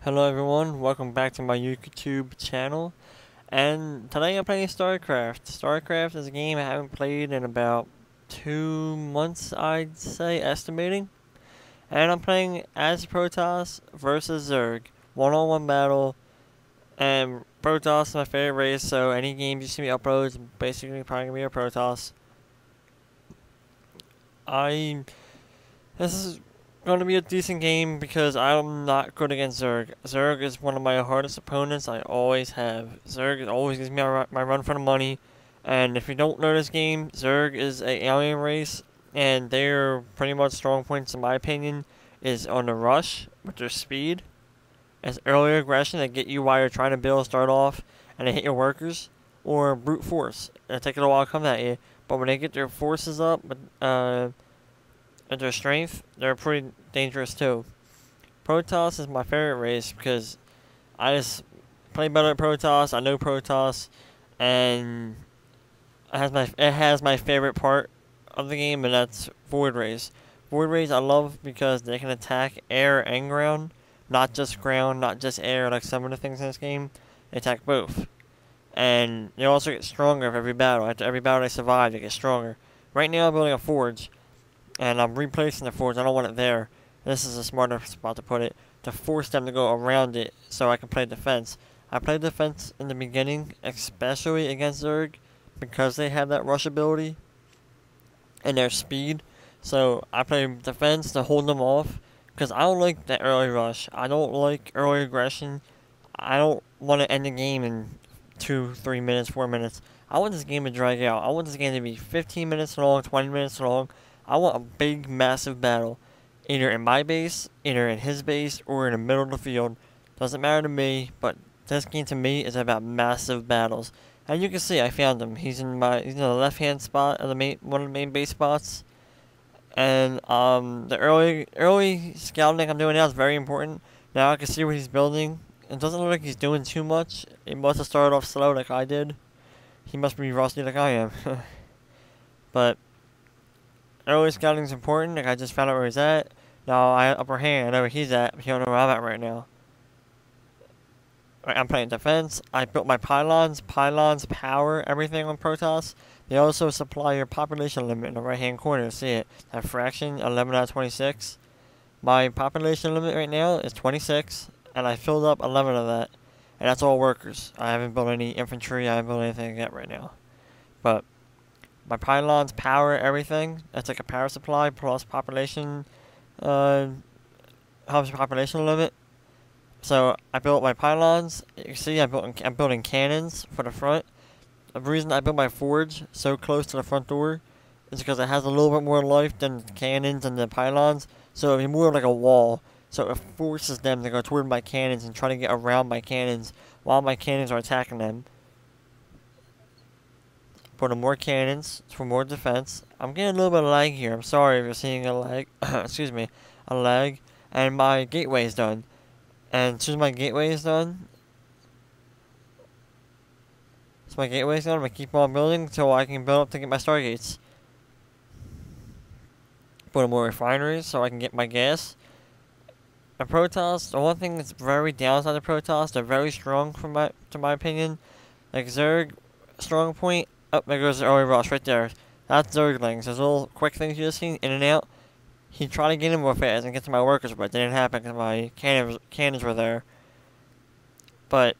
Hello everyone, welcome back to my YouTube channel, and today I'm playing StarCraft. StarCraft is a game I haven't played in about 2 months, I'd say, estimating. And I'm playing as Protoss versus Zerg. One-on-one battle, and Protoss is my favorite race, so any games you see me upload is basically probably going to be a Protoss. This is going to be a decent game because I'm not good against Zerg. Zerg is one of my hardest opponents. I always have. Zerg always gives me my run for the money. And if you don't know this game, Zerg is a alien race, and their pretty much strong points, in my opinion, is on the rush with their speed, as early aggression that get you while you're trying to build, start off, and they hit your workers, or brute force. It'll take it a while to come at you, but when they get their forces up, at their strength, they're pretty dangerous too. Protoss is my favorite race because I just play better at Protoss. I know Protoss, and it has my favorite part of the game, and that's Void Rays. Void Rays I love because they can attack air and ground, not just ground, not just air like some of the things in this game. They attack both, and they also get stronger for every battle. After every battle they survive, they get stronger. Right now I'm building a forge, and I'm replacing the forge. I don't want it there. This is a smarter spot to put it, to force them to go around it so I can play defense. I played defense in the beginning, especially against Zerg, because they have that rush ability and their speed. So I play defense to hold them off, because I don't like that early rush. I don't like early aggression. I don't want to end the game in 2, 3 minutes, 4 minutes. I want this game to drag out. I want this game to be 15 minutes long, 20 minutes long. I want a big, massive battle, either in my base, either in his base, or in the middle of the field. Doesn't matter to me, but this game to me is about massive battles. And you can see I found him. He's in the left-hand spot of one of the main base spots. And the early scouting I'm doing now is very important. Now I can see what he's building. It doesn't look like he's doing too much. He must have started off slow like I did. He must be rusty like I am. But early scouting is important. Like, I just found out where he's at. Now I have upper hand. I know where he's at, but he don't know where I'm at right now. Right, I'm playing defense. I built my pylons. Pylons power everything on Protoss. They also supply your population limit in the right hand corner. See it? That fraction, 11 out of 26. My population limit right now is 26, and I filled up 11 of that. And that's all workers. I haven't built any infantry. I haven't built anything yet right now. But my pylons power everything. That's like a power supply plus population, helps population limit. So I built my pylons. You can see I'm building cannons for the front. The reason I built my forge so close to the front door is because it has a little bit more life than the cannons and the pylons. So it'll be more like a wall. So it forces them to go toward my cannons and try to get around my cannons while my cannons are attacking them. Put in more cannons for more defense. I'm getting a little bit of lag here. I'm sorry if you're seeing a lag. Excuse me, a lag. And my gateway is done. And as soon as my gateway is done, I'm gonna keep on building until I can build up to get my stargates. Put in more refineries so I can get my gas. And Protoss, the one thing that's very downside of Protoss, they're very strong to my opinion. Like Zerg, strong point. Oh, there goes the early rush right there. That's Zerglings. Those little quick things you just see in and out. He tried to get in more fast and get to my workers, but it didn't happen because my cannons were there. But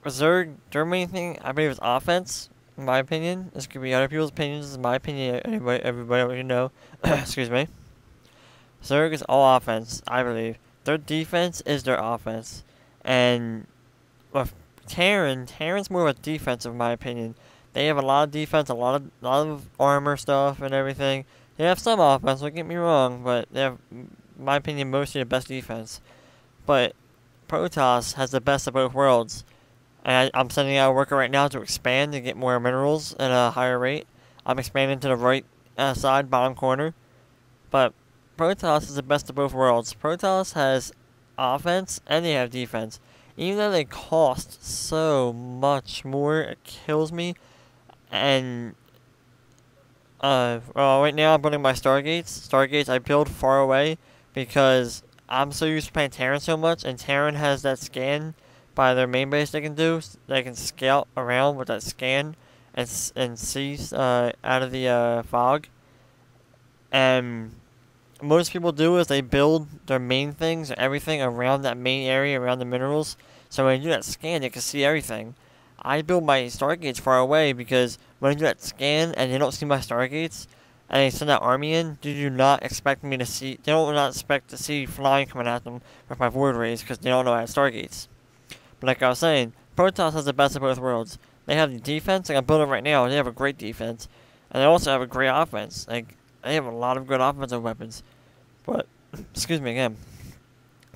Zerg, their main thing, I believe, is offense, in my opinion. This could be other people's opinions. This is my opinion. Everybody you know. Excuse me. Zerg is all offense, I believe. Their defense is their offense. And with Terran's more of a defense, in my opinion. They have a lot of defense, a lot of armor stuff and everything. They have some offense, don't get me wrong, but they have, in my opinion, mostly the best defense. But Protoss has the best of both worlds. And I'm sending out a worker right now to expand to get more minerals at a higher rate. I'm expanding to the right side, bottom corner. But Protoss is the best of both worlds. Protoss has offense and they have defense. Even though they cost so much more, it kills me. And right now I'm building my Stargates. Stargates I build far away because I'm so used to playing Terran so much, and Terran has that scan by their main base they can do. They can scout around with that scan and see out of the fog. And most people do is they build their main things, everything around that main area, around the minerals. So when you do that scan, you can see everything. I build my stargates far away because when I do that scan and they don't see my stargates, and they send that army in, they do not expect me to see. They don't not expect to see flying coming at them with my void rays because they don't know I have stargates. But like I was saying, Protoss has the best of both worlds. They have the defense, like I'm building right now. They have a great defense, and they also have a great offense. Like they have a lot of good offensive weapons. But excuse me again.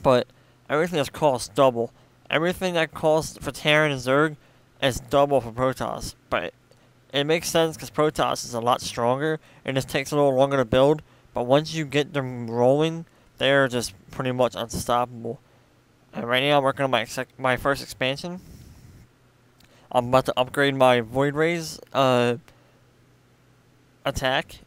But everything has cost double. Everything that costs for Terran and Zerg is double for Protoss. But it makes sense because Protoss is a lot stronger and it takes a little longer to build. But once you get them rolling, they're just pretty much unstoppable. And right now I'm working on my first expansion. I'm about to upgrade my Void Rays attack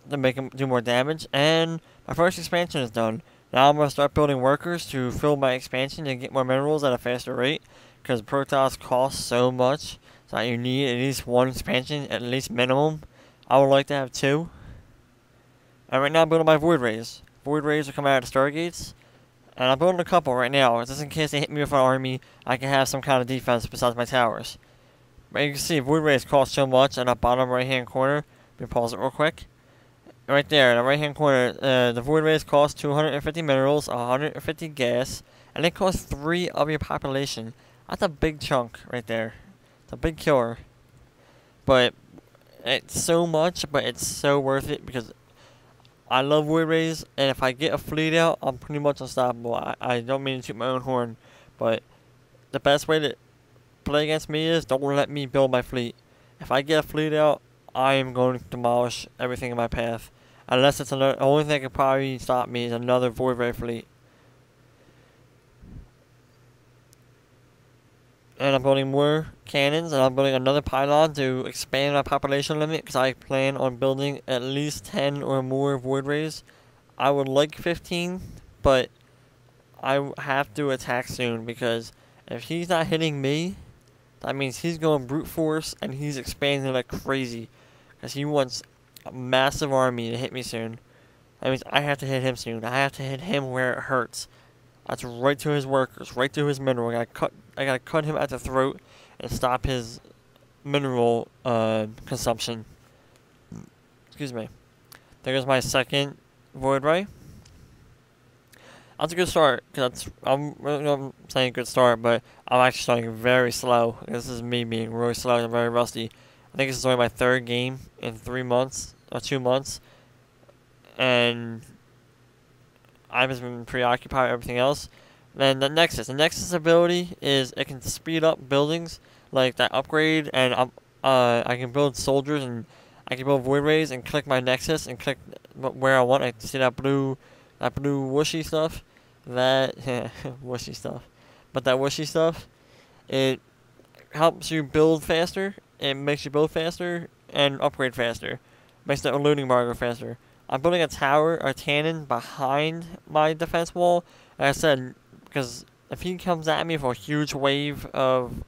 to make them do more damage. And my first expansion is done. Now I'm going to start building workers to fill my expansion and get more minerals at a faster rate. Because Protoss costs so much that you need at least one expansion, at least minimum. I would like to have 2. And right now I'm building my Void Rays. Void Rays are coming out of the Stargates. And I'm building a couple right now, just in case they hit me with an army, I can have some kind of defense besides my towers. But you can see Void Rays cost so much in the bottom right hand corner. Let me pause it real quick. Right there, in the right hand corner, the Void Rays cost 250 minerals, 150 gas, and they cost 3 of your population. That's a big chunk right there. It's a big killer. But it's so much, but it's so worth it because I love Void Rays, and if I get a fleet out, I'm pretty much unstoppable. I don't mean to toot my own horn, but the best way to play against me is don't let me build my fleet. If I get a fleet out, I am going to demolish everything in my path. Unless it's another, the only thing that could probably stop me is another Void Ray fleet. And I'm building more cannons, and I'm building another pylon to expand my population limit, because I plan on building at least 10 or more Void Rays. I would like 15, but I have to attack soon, because if he's not hitting me, that means he's going brute force, and he's expanding like crazy, because he wants a massive army to hit me soon. That means I have to hit him soon. I have to hit him where it hurts. That's right to his workers, right to his mineral. I gotta cut him at the throat and stop his mineral consumption. Excuse me. There goes my second Void Ray. That's a good start. Cause I'm saying good start, but I'm actually starting very slow. This is me being really slow and very rusty. I think this is only my 3rd game in 3 months or 2 months, and I've just been preoccupied with everything else. Then the Nexus ability is it can speed up buildings like that upgrade, and I can build soldiers and I can build Void Rays and click my Nexus and click where I want. I see that blue whooshy stuff, that whooshy stuff, but that whooshy stuff, it helps you build faster. It makes you build faster and upgrade faster. Makes the looting bar go faster. I'm building a tower, a cannon behind my defense wall. Like I said, because if he comes at me for a huge wave of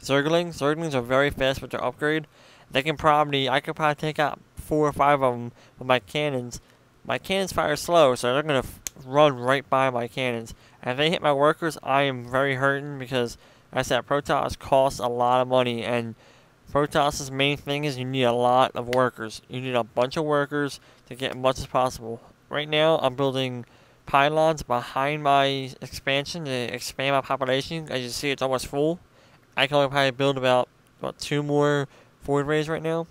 Zerglings are very fast with their upgrade. I could probably take out 4 or 5 of them with my cannons. My cannons fire slow, so they're gonna run right by my cannons. And if they hit my workers, I am very hurting because, like I said, Protoss costs a lot of money, and Protoss's main thing is you need a lot of workers. You need a bunch of workers to get as much as possible. Right now, I'm building pylons behind my expansion to expand my population. As you see, it's almost full. I can only probably build about 2 more Void Rays right now.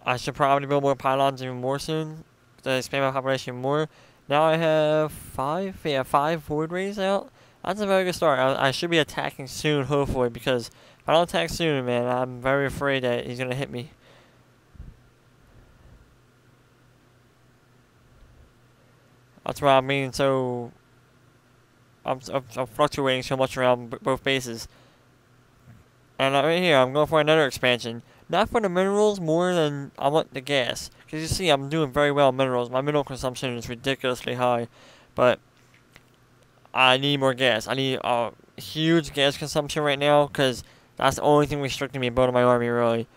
I should probably build more pylons even more soon to expand my population more. Now I have 5 Void Rays out. That's a very good start. I should be attacking soon, hopefully, because if I don't attack soon, man, I'm very afraid that he's going to hit me. That's why I'm being so... I'm fluctuating so much around both bases. And right here, I'm going for another expansion. Not for the minerals more than I want the gas. Because you see, I'm doing very well in minerals. My mineral consumption is ridiculously high, but I need more gas. I need a huge gas consumption right now, because that's the only thing restricting me building my army, really.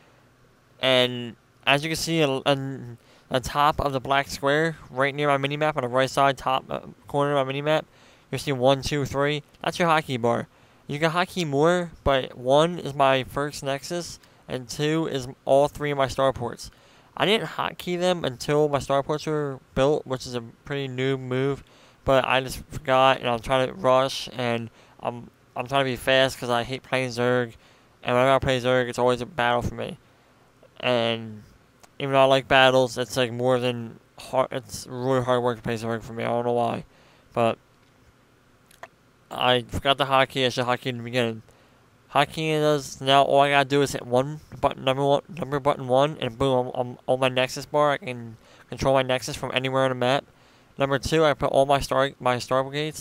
And as you can see on the top of the black square, right near my minimap, on the right side top corner of my minimap, you'll see 1, 2, 3. That's your hotkey bar. You can hotkey more, but 1 is my first nexus, and 2 is all 3 of my starports. I didn't hotkey them until my starports were built, which is a pretty new move, but I just forgot, and I'm trying to rush, and I'm trying to be fast because I hate playing Zerg, and whenever I play Zerg, it's always a battle for me. And even though I like battles, it's like more than hard. It's really hard work to play Zerg for me. I don't know why, but I forgot the hotkey. I should hotkey in the beginning. Hotkeying does now. All I gotta do is hit number button 1, and boom, I'm on my Nexus bar. I can control my Nexus from anywhere on the map. Number 2, I put all my star brigades